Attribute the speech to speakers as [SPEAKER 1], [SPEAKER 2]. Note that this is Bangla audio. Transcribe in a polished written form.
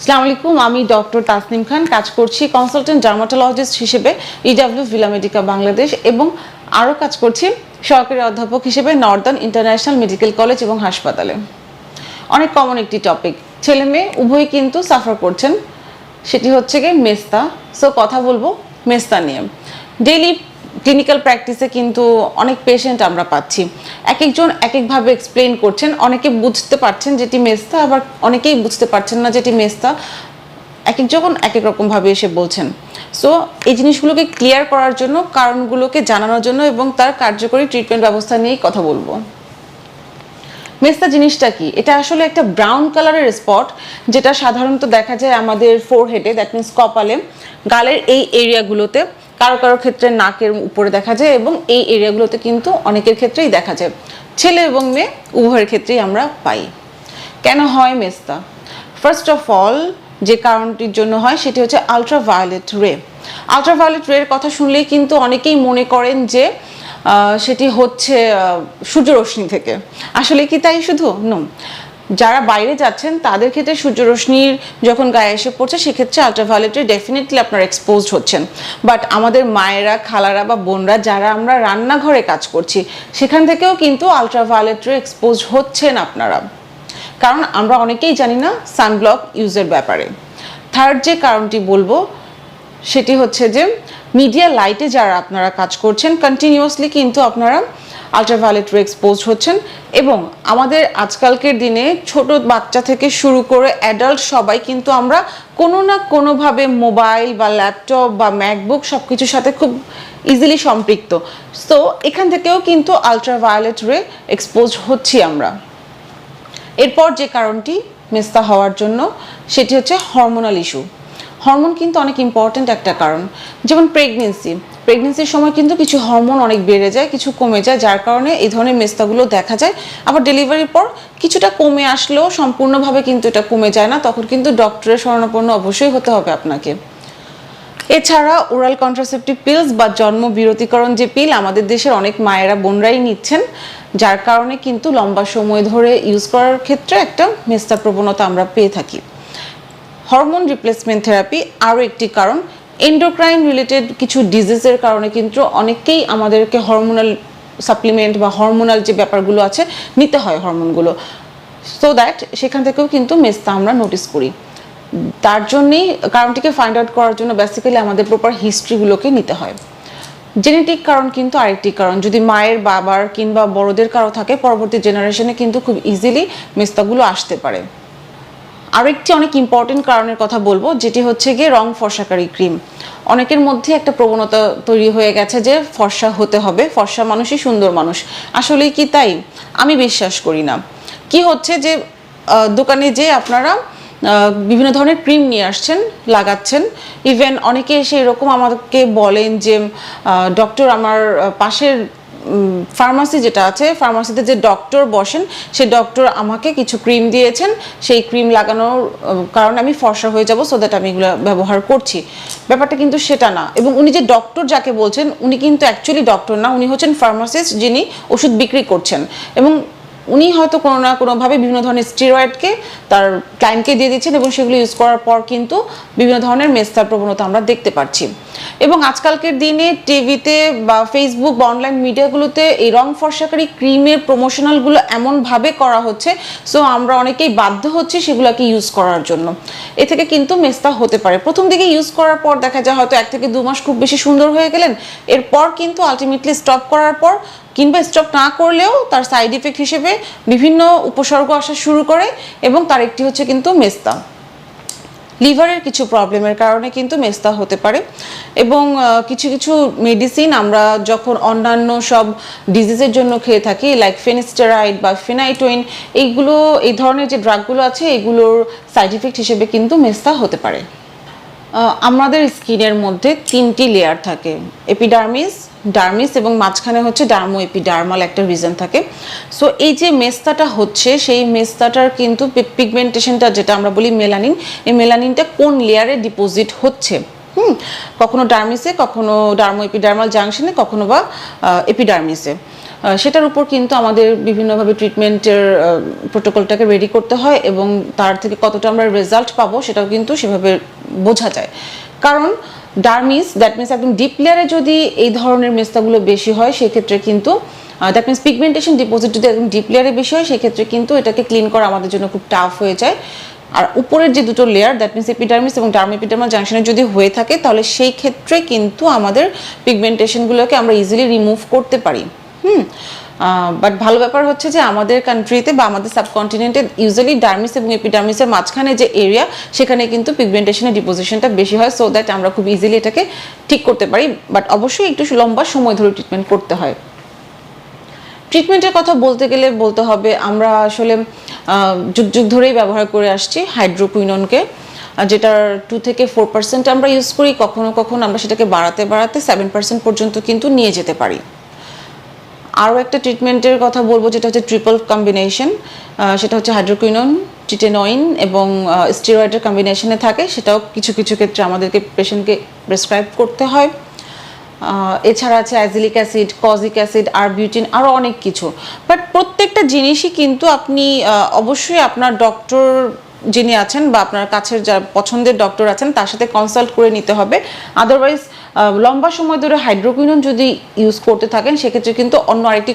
[SPEAKER 1] আসসালামু আলাইকুম, আমি ডক্টর তাসনিম খান, কাজ করছি কনসালটেন্ট ডার্মাটোলজিস্ট হিসেবে ইডব্লিউ ভিলা মেডিকা বাংলাদেশ এবং আরও কাজ করছি সহকারী অধ্যাপক হিসেবে নর্দার্ন ইন্টারন্যাশনাল মেডিকেল কলেজ এবং হাসপাতালে। অনেক কমন একটি টপিক, ছেলে মেয়ে উভয়ই কিন্তু সাফার করছেন, সেটি হচ্ছে গিয়ে মেস্তা। সো কথা বলবো মেস্তা নিয়ে। ডেইলি ক্লিনিক্যাল প্র্যাকটিসে কিন্তু অনেক পেশেন্ট আমরা পাচ্ছি, এক একজন এক একভাবে এক্সপ্লেন করছেন। অনেকে বুঝতে পারছেন যেটি মেস্তা, আবার অনেকেই বুঝতে পারছেন না যেটি মেস্তা। এক একজন এক এক রকমভাবে এসে বলছেন। সো এই জিনিসগুলোকে ক্লিয়ার করার জন্য, কারণগুলোকে জানানোর জন্য এবং তার কার্যকরী ট্রিটমেন্ট ব্যবস্থা নিয়েই কথা বলবো। মেস্তা জিনিসটা কি? এটা আসলে একটা ব্রাউন কালারের স্পট, যেটা সাধারণত দেখা যায় আমাদের ফোরহেডে, দ্যাট মিনস কপালে, গালের এই এরিয়াগুলোতে, কারো কারো ক্ষেত্রে নাকের উপরে দেখা যায় এবং এই এরিয়াগুলোতে কিন্তু অনেকের ক্ষেত্রেই দেখা যায়। ছেলে এবং মেয়ে উভয়ের ক্ষেত্রেই আমরা পাই। কেন হয় মেস্তা? ফার্স্ট অফ অল যে কারণটির জন্য হয় সেটি হচ্ছে আলট্রাভায়োলেট রে। আলট্রাভায়োলেট রের কথা শুনলেই কিন্তু অনেকেই মনে করেন যে সেটি হচ্ছে সূর্যরশ্মি থেকে। আসলে কি তাই? শুধু নো, যারা বাইরে যাচ্ছেন তাদের ক্ষেত্রে সূর্যরশ্মির যখন গায়ে এসে পড়ছে সেক্ষেত্রে আলট্রাভায়োলেটে ডেফিনেটলি আপনারা এক্সপোজড হচ্ছেন। বাট আমাদের মায়েরা, খালারা বা বোনরা যারা আমরা রান্নাঘরে কাজ করছি, সেখান থেকেও কিন্তু আলট্রাভায়োলেটে এক্সপোজ হচ্ছেন আপনারা, কারণ আমরা অনেকেই জানি না সানব্লক ইউজের ব্যাপারে। থার্ড যে কারণটি বলবো সেটি হচ্ছে যে মিডিয়া লাইটে যারা আপনারা কাজ করছেন, কন্টিনিউয়াসলি কিন্তু আপনারা আলট্রাভায়োলেট রে এক্সপোজ হচ্ছেন। এবং আমাদের আজকালকের দিনে ছোট বাচ্চা থেকে শুরু করে অ্যাডাল্ট সবাই কিন্তু আমরা কোনো না কোনোভাবে মোবাইল বা ল্যাপটপ বা ম্যাকবুক সব কিছুর সাথে খুব ইজিলি সম্পৃক্ত। সো এখান থেকেও কিন্তু আলট্রাভায়োলেট রে এক্সপোজ হচ্ছি আমরা। এরপর যে কারণটি মেস্তা হওয়ার জন্য সেটি হচ্ছে হরমোনাল ইস্যু। হরমোন কিন্তু অনেক ইম্পর্ট্যান্ট একটা কারণ। যেমন প্রেগনেন্সির সময় কিন্তু কিছু হরমোন অনেক বেড়ে যায়, কিছু কমে যায়, যার কারণে এই ধরনের মেস্তাগুলো দেখা যায়। আবার ডেলিভারির পর কিছুটা কমে আসলেও সম্পূর্ণভাবে কিন্তু এটা কমে যায় না, তখন কিন্তু ডক্টরের শরণাপন্ন অবশ্যই হতে হবে আপনাকে। এছাড়া ওরাল কন্ট্রাসেপটিভ পিলস বা জন্ম বিরতিকরণ যে পিল আমাদের দেশের অনেক মায়েরা, বোনরাই নিচ্ছেন, যার কারণে কিন্তু লম্বা সময় ধরে ইউজ করার ক্ষেত্রে একটা মেস্তার প্রবণতা আমরা পেয়ে থাকি। হরমোন রিপ্লেসমেন্ট থেরাপি আরও একটি কারণ। এন্ডোক্রাইন রিলেটেড কিছু ডিজিজের কারণে কিন্তু অনেকেই আমাদেরকে হরমোনাল সাপ্লিমেন্ট বা হরমোনাল যে ব্যাপারগুলো আছে নিতে হয় হরমোনগুলো, সো দ্যাট সেখান থেকেও কিন্তু মেস্তা আমরা নোটিস করি। তার জন্যেই কারণটিকে ফাইন্ড আউট করার জন্য বেসিক্যালি আমাদের প্রপার হিস্ট্রিগুলোকে নিতে হয়। জেনেটিক কারণ কিন্তু আরেকটি কারণ। যদি মায়ের, বাবার কিংবা বড়দের কারো থাকে, পরবর্তী জেনারেশনে কিন্তু খুব ইজিলি মেস্তাগুলো আসতে পারে। আরেকটি অনেক ইম্পর্টেন্ট কারণের কথা বলবো, যেটি হচ্ছে গিয়ে রং ফর্সাকারী ক্রিম। অনেকের মধ্যে একটা প্রবণতা তৈরি হয়ে গেছে যে ফর্সা হতে হবে, ফর্সা মানুষই সুন্দর মানুষ। আসলে কি তাই? আমি বিশ্বাস করি না। কি হচ্ছে যে দোকানে যে আপনারা বিভিন্ন ধরনের ক্রিম নিয়ে আসছেন, লাগাচ্ছেন। ইভেন অনেকে এসে এরকম আমাকে বলেন যে ডক্টর, আমার পাশের ফার্মাসি যেটা আছে, ফার্মাসিতে যে ডক্টর বসেন, সেই ডক্টর আমাকে কিছু ক্রিম দিয়েছেন, সেই ক্রিম লাগানোর কারণে আমি ফর্সা হয়ে যাব, সো দ্যাট আমি এগুলো ব্যবহার করছি। ব্যাপারটা কিন্তু সেটা না। এবং উনি যে ডক্টর যাকে বলছেন, উনি কিন্তু অ্যাকচুয়ালি ডক্টর না, উনি হচ্ছেন ফার্মাসিস্ট, যিনি ওষুধ বিক্রি করছেন। এবং উনি হয়তো কোনো না কোনোভাবে বিভিন্ন ধরনের স্টেরয়েডকে তার ক্লায়েন্টকে দিয়ে দিচ্ছেন এবং সেগুলো ইউজ করার পর কিন্তু বিভিন্ন ধরনের মেস্তার প্রবণতা আমরা দেখতে পাচ্ছি। এবং আজকালকের দিনে টিভিতে বা ফেসবুক বা অনলাইন মিডিয়াগুলোতে এই রং ফর্সাকারী ক্রিমের প্রমোশনালগুলো এমনভাবে করা হচ্ছে, সো আমরা অনেকেই বাধ্য হচ্ছি সেগুলোকে ইউজ করার জন্য। এ থেকে কিন্তু মেস্তা হতে পারে। প্রথম দিকে ইউজ করার পর দেখা যায় হয়তো 1 থেকে 2 মাস খুব বেশি সুন্দর হয়ে গেলেন, এরপর কিন্তু আলটিমেটলি স্টপ করার পর কিংবা স্টপ না করলেও তার সাইড ইফেক্ট হিসেবে বিভিন্ন উপসর্গ আসা শুরু করে, এবং তার একটি হচ্ছে কিন্তু মেস্তা। লিভারের কিছু প্রবলেমের কারণে কিন্তু মেস্তা হতে পারে। এবং কিছু কিছু মেডিসিন আমরা যখন অন্যান্য সব ডিজিজের জন্য খেয়ে থাকি, লাইক ফেনিস্টেরাইড বা ফেনাইটোইন, এইগুলো, এই ধরনের যে ড্রাগগুলো আছে, এগুলোর সাইড ইফেক্ট হিসেবে কিন্তু মেস্তা হতে পারে। আমাদের স্কিনের মধ্যে 3টি লেয়ার থাকে, এপিডার্মিস, ডার্মিস এবং মাঝখানে হচ্ছে ডার্মো এপিডার্মাল একটা রিজন থাকে। সো এই যে মেস্তাটা হচ্ছে, সেই মেস্তাটার কিন্তু পিগমেন্টেশনটা যেটা আমরা বলি মেলানিন, এই মেলানিনটা কোন লেয়ারে ডিপোজিট হচ্ছে, কখনো ডার্মিসে, কখনো ডার্মো এপিডার্মাল জাংশনে, কখনো বা এপিডার্মিসে। সেটার উপর কিন্তু আমাদের বিভিন্নভাবে ট্রিটমেন্টের প্রোটোকলটাকে রেডি করতে হয় এবং তার থেকে কতটা আমরা রেজাল্ট পাবো সেটাও কিন্তু সেভাবে বোঝা যায়। কারণ ডার্মিস, দ্যাট মিনস একদম ডিপ লেয়ারে যদি এই ধরনের মেস্তাগুলো বেশি হয় সেক্ষেত্রে কিন্তু দ্যাট মিনস পিগমেন্টেশন ডিপোজিট যদি একদম ডিপ লেয়ারে বেশি হয় সেক্ষেত্রে কিন্তু এটাকে ক্লিন করা আমাদের জন্য খুব টাফ হয়ে যায়। আর উপরের যে দুটো লেয়ার, দ্যাট মিনস এপিডার্মিস এবং ডার্মিপিডার্মাল জাংশনে যদি হয়ে থাকে তাহলে সেই ক্ষেত্রে কিন্তু আমাদের পিগমেন্টেশনগুলোকে আমরা ইজিলি রিমুভ করতে পারি। বাট ভালো ব্যাপার হচ্ছে যে আমাদের কান্ট্রিতে বা আমাদের সাবকন্টিনেন্টে ইউজুয়ালি ডার্মিস এবং এপিডার্মিসের মাঝখানে যে এরিয়া সেখানে কিন্তু পিগমেন্টেশনের ডিপোজিশনটা বেশি হয়, সো দ্যাট আমরা খুব ইজিলি এটাকে ঠিক করতে পারি। বাট অবশ্যই একটু লম্বা সময় ধরে ট্রিটমেন্ট করতে হয়। ট্রিটমেন্টের কথা বলতে গেলে বলতে হবে আমরা আসলে যুগ যুগ ধরেই ব্যবহার করে আসছি হাইড্রোকুইননকে, যেটার 2 থেকে 4% আমরা ইউজ করি। কখনো কখনো আমরা সেটাকে বাড়াতে 7% পর্যন্ত কিন্তু নিয়ে যেতে পারি। আরও একটা ট্রিটমেন্টের কথা বলবো যেটা হচ্ছে ট্রিপল কম্বিনেশন, সেটা হচ্ছে হাইড্রোকুইনন, টিটেনয়েন এবং স্টেরয়েডের কম্বিনেশনে থাকে। সেটাও কিছু কিছু ক্ষেত্রে আমাদেরকে পেশেন্টকে প্রেসক্রাইব করতে হয়। এছাড়া আছে অ্যাজিলিক অ্যাসিড, কজিক অ্যাসিড, আরবিউটিন, আরও অনেক কিছু। বাট প্রত্যেকটা জিনিসই কিন্তু আপনি অবশ্যই আপনার ডক্টর যিনি আছেন বা আপনার কাছের যা পছন্দের ডক্টর আছেন তার সাথে কনসাল্ট করে নিতে হবে। আদারওয়াইজ লম্বা সময় ধরে হাইড্রোকুইনন যদি ইউজ করতে থাকেন সেক্ষেত্রে কিন্তু অন্য আরেকটি